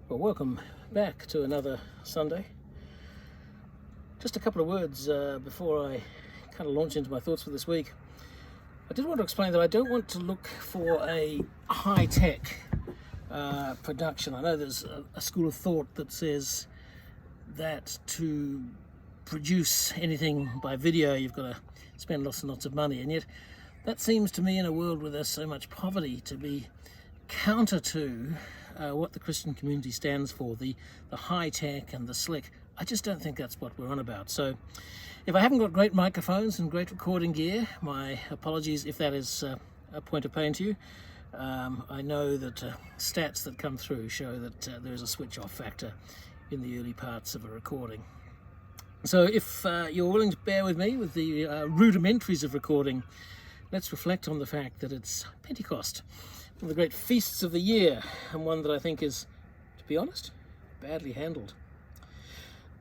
Well, welcome back to another Sunday. Just a couple of words before I kind of launch into my thoughts for this week. I did want to explain that I don't want to look for a high-tech production. I know there's a school of thought that says that to produce anything by video you've got to spend lots and lots of money, and yet that seems to me, in a world where there's so much poverty, to be counter to what the Christian community stands for, the high-tech and the slick. I just don't think that's what we're on about. So if I haven't got great microphones and great recording gear, my apologies if that is a point of pain to you. I know that stats that come through show that there is a switch-off factor in the early parts of a recording. So if you're willing to bear with me with the rudimentaries of recording, let's reflect on the fact that it's Pentecost, one of the great feasts of the year, and one that I think is, to be honest, badly handled.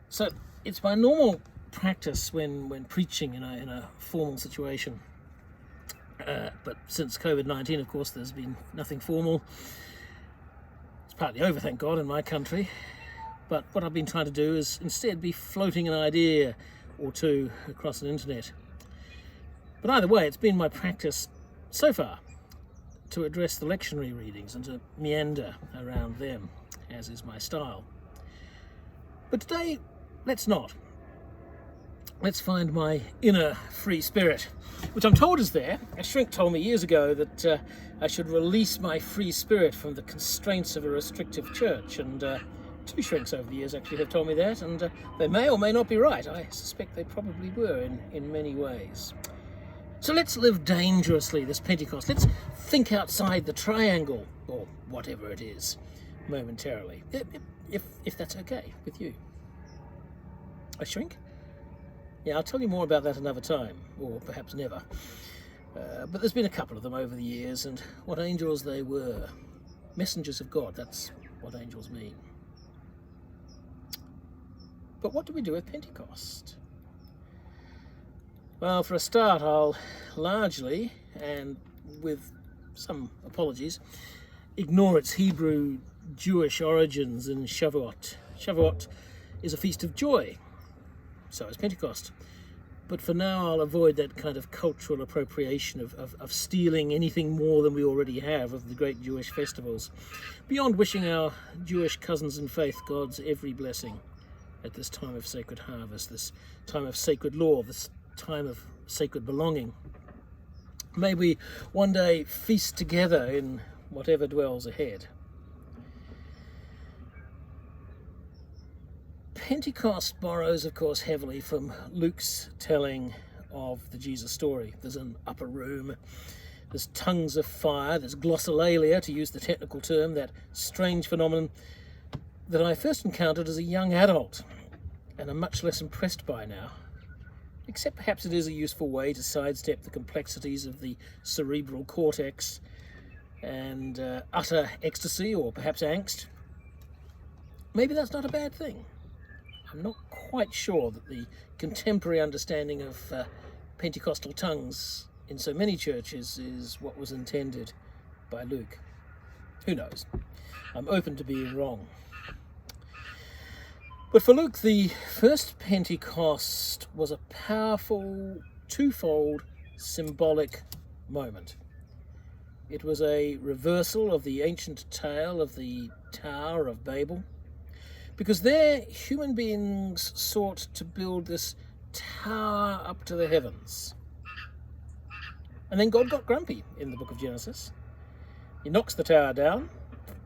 So it's my normal practice when preaching in a formal situation, but since COVID-19, of course, there's been nothing formal. It's partly over, thank God, in my country. But what I've been trying to do is instead be floating an idea or two across the internet. But either way, it's been my practice so far to address the lectionary readings and to meander around them, as is my style. But today, let's not. Let's find my inner free spirit, which I'm told is there. A shrink told me years ago that I should release my free spirit from the constraints of a restrictive church, and two shrinks over the years actually have told me that, and they may or may not be right. I suspect they probably were in many ways. So let's live dangerously this Pentecost. Let's think outside the triangle, or whatever it is, momentarily, if that's okay with you. A shrink? Yeah, I'll tell you more about that another time, or perhaps never. But there's been a couple of them over the years, and what angels they were. Messengers of God, that's what angels mean. But what do we do at Pentecost? Well, for a start, I'll largely, and with some apologies, ignore its Hebrew Jewish origins in Shavuot. Shavuot is a feast of joy, so is Pentecost. But for now, I'll avoid that kind of cultural appropriation of stealing anything more than we already have of the great Jewish festivals, beyond wishing our Jewish cousins in faith God's every blessing at this time of sacred harvest, this time of sacred law, this time of sacred belonging. May we one day feast together in whatever dwells ahead. Pentecost borrows, of course, heavily from Luke's telling of the Jesus story. There's an upper room, there's tongues of fire, there's glossolalia, to use the technical term, that strange phenomenon that I first encountered as a young adult and am much less impressed by now. Except perhaps it is a useful way to sidestep the complexities of the cerebral cortex and utter ecstasy, or perhaps angst. Maybe that's not a bad thing. I'm not quite sure that the contemporary understanding of Pentecostal tongues in so many churches is what was intended by Luke. Who knows? I'm open to being wrong. But for Luke, the first Pentecost was a powerful, twofold, symbolic moment. It was a reversal of the ancient tale of the Tower of Babel, because there human beings sought to build this tower up to the heavens. And then God got grumpy in the book of Genesis. He knocks the tower down,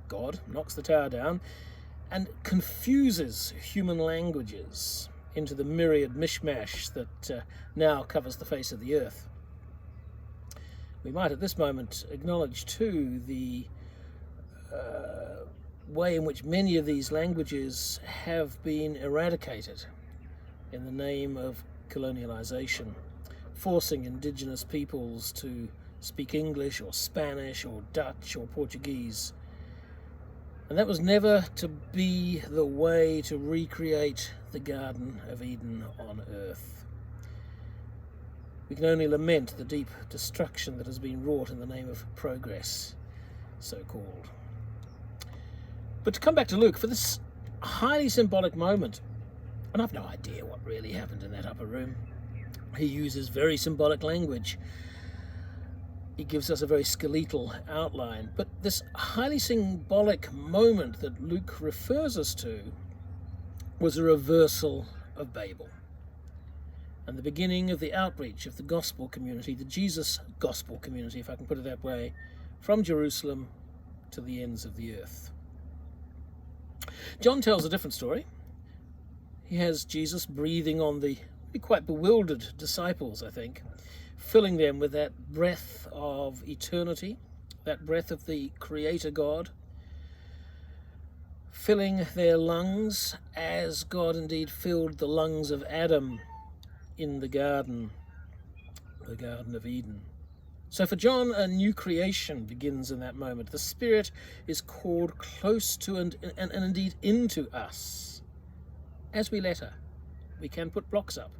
God knocks the tower down, and confuses human languages into the myriad mishmash that now covers the face of the earth. We might at this moment acknowledge too the way in which many of these languages have been eradicated in the name of colonialization, forcing indigenous peoples to speak English or Spanish or Dutch or Portuguese. And that was never to be the way to recreate the Garden of Eden on earth. We can only lament the deep destruction that has been wrought in the name of progress, so-called. But to come back to Luke, for this highly symbolic moment, and I've no idea what really happened in that upper room. He uses very symbolic language. He gives us a very skeletal outline. But this highly symbolic moment that Luke refers us to was a reversal of Babel and the beginning of the outreach of the gospel community, the Jesus gospel community, if I can put it that way, from Jerusalem to the ends of the earth. John tells a different story. He has Jesus breathing on the quite bewildered disciples, I think, filling them with that breath of eternity, that breath of the Creator God, filling their lungs as God indeed filled the lungs of Adam in the Garden of Eden. So for John, a new creation begins in that moment. The Spirit is called close to and indeed into us. As we let her, we can put blocks up.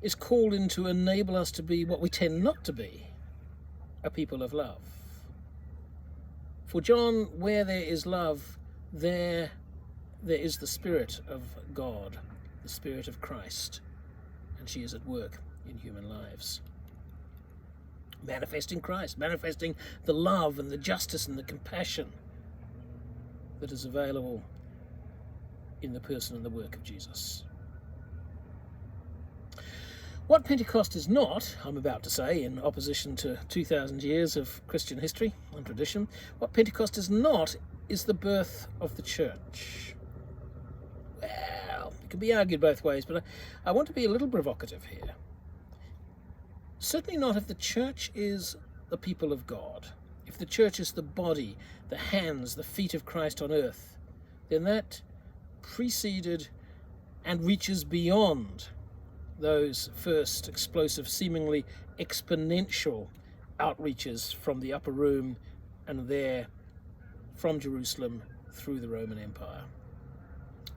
Is called in to enable us to be what we tend not to be, a people of love. For John, where there is love, there is the Spirit of God, the Spirit of Christ, and she is at work in human lives. Manifesting Christ, manifesting the love and the justice and the compassion that is available in the person and the work of Jesus. What Pentecost is not, I'm about to say, in opposition to 2,000 years of Christian history and tradition, what Pentecost is not is the birth of the church. Well, it can be argued both ways, but I want to be a little provocative here. Certainly not if the church is the people of God. If the church is the body, the hands, the feet of Christ on earth, then that preceded and reaches beyond those first explosive, seemingly exponential outreaches from the upper room and there from Jerusalem through the Roman Empire.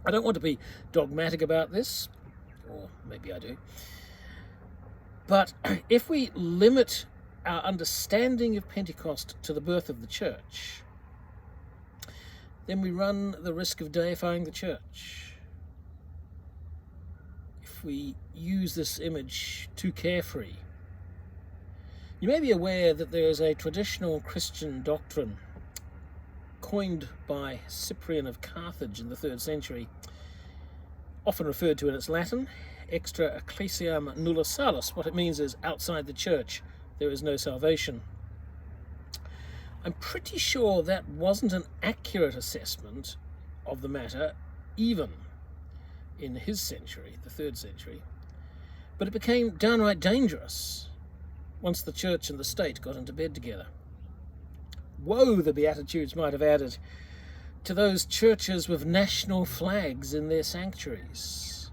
I don't want to be dogmatic about this, or maybe I do, but if we limit our understanding of Pentecost to the birth of the church, then we run the risk of deifying the church. If we use this image too carefree. You may be aware that there is a traditional Christian doctrine coined by Cyprian of Carthage in the 3rd century, often referred to in its Latin, extra ecclesiam nulla salus. What it means is, outside the church there is no salvation. I'm pretty sure that wasn't an accurate assessment of the matter, even in his century, the 3rd century, but it became downright dangerous once the church and the state got into bed together. Woe, the Beatitudes might have added, to those churches with national flags in their sanctuaries,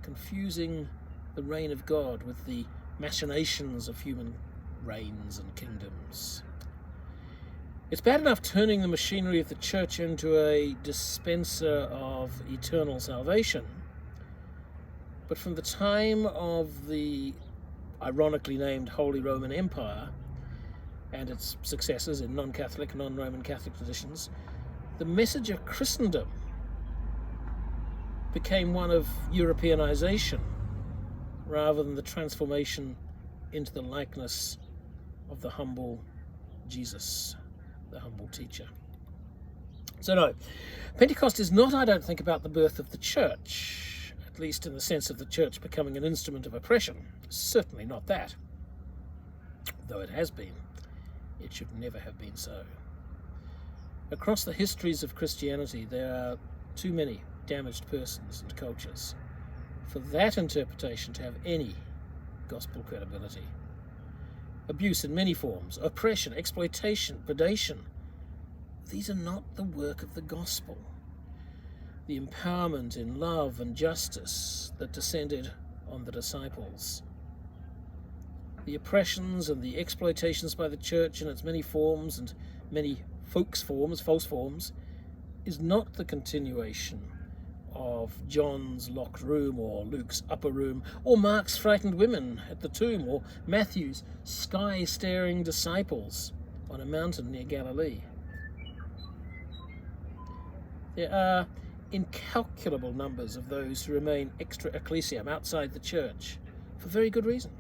confusing the reign of God with the machinations of human reigns and kingdoms. It's bad enough turning the machinery of the church into a dispenser of eternal salvation, but from the time of the ironically named Holy Roman Empire and its successors in non-Catholic, non-Roman Catholic traditions, the message of Christendom became one of Europeanization rather than the transformation into the likeness of the humble Jesus, the humble teacher. So no, Pentecost is not, I don't think, about the birth of the church, at least in the sense of the church becoming an instrument of oppression. Certainly not that. Though it has been, it should never have been so. Across the histories of Christianity, there are too many damaged persons and cultures for that interpretation to have any gospel credibility. Abuse in many forms, oppression, exploitation, predation, these are not the work of the gospel. The empowerment in love and justice that descended on the disciples. The oppressions and the exploitations by the church in its many forms and many false forms, is not the continuation of John's locked room or Luke's upper room or Mark's frightened women at the tomb or Matthew's sky-staring disciples on a mountain near Galilee. There are incalculable numbers of those who remain extra ecclesiam, outside the church, for very good reason,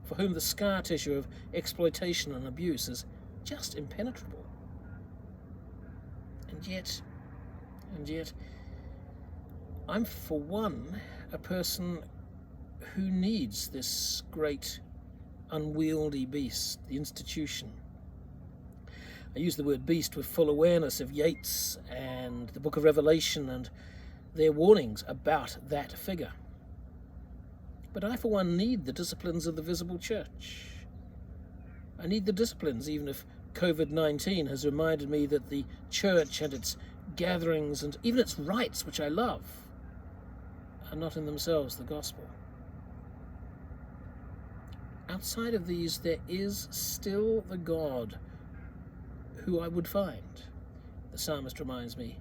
for whom the scar tissue of exploitation and abuse is just impenetrable. And yet, I'm for one a person who needs this great unwieldy beast, the institution. I use the word beast with full awareness of Yeats and the book of Revelation and their warnings about that figure. But I for one need the disciplines of the visible church. I need the disciplines even if COVID-19 has reminded me that the church and its gatherings and even its rites, which I love, are not in themselves the gospel. Outside of these, there is still the God who I would find, the psalmist reminds me,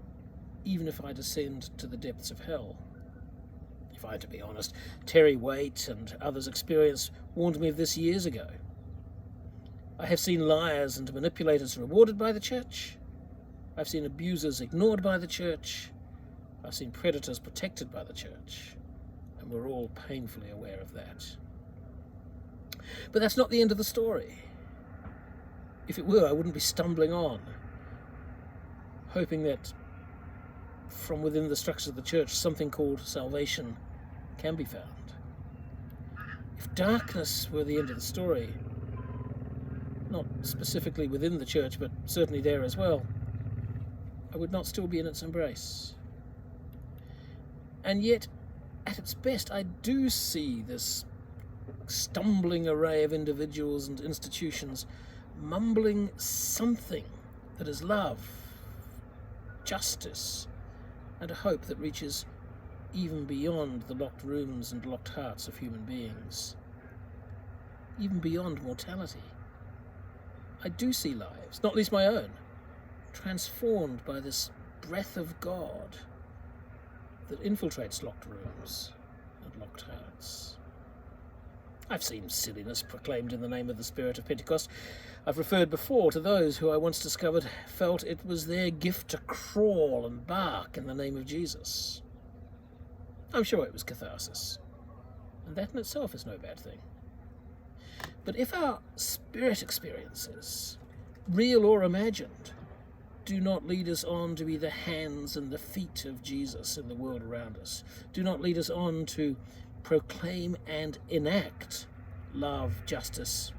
even if I descend to the depths of hell. If I had to be honest, Terry Waite and others' experience warned me of this years ago. I have seen liars and manipulators rewarded by the church. I've seen abusers ignored by the church. I've seen predators protected by the church. And we're all painfully aware of that. But that's not the end of the story. If it were, I wouldn't be stumbling on, hoping that from within the structures of the church something called salvation can be found. If darkness were the end of the story, not specifically within the church, but certainly there as well, I would not still be in its embrace. And yet, at its best, I do see this stumbling array of individuals and institutions mumbling something that is love, justice, and a hope that reaches even beyond the locked rooms and locked hearts of human beings, even beyond mortality. I do see lives, not least my own, transformed by this breath of God that infiltrates locked rooms and locked hearts. I've seen silliness proclaimed in the name of the Spirit of Pentecost. I've referred before to those who I once discovered felt it was their gift to crawl and bark in the name of Jesus. I'm sure it was catharsis, and that in itself is no bad thing. But if our spirit experiences, real or imagined, do not lead us on to be the hands and the feet of Jesus in the world around us, do not lead us on to proclaim and enact love, justice,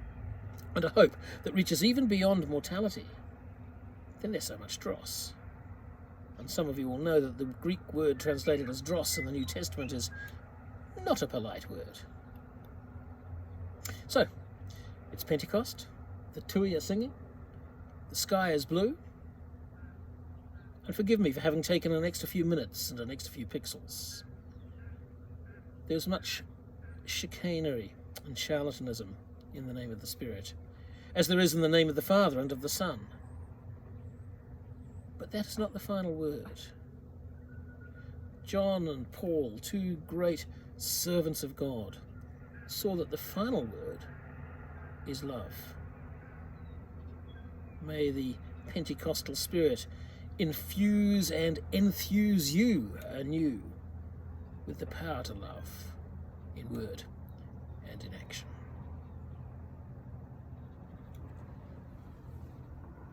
and a hope that reaches even beyond mortality, then there's so much dross. And some of you will know that the Greek word translated as dross in the New Testament is not a polite word. So, it's Pentecost, the tui are singing, the sky is blue, and forgive me for having taken an extra few minutes and an extra few pixels. There's much chicanery and charlatanism in the name of the Spirit, as there is in the name of the Father and of the Son. But that is not the final word. John and Paul, two great servants of God, saw that the final word is love. May the Pentecostal Spirit infuse and enthuse you anew with the power to love in word and in action.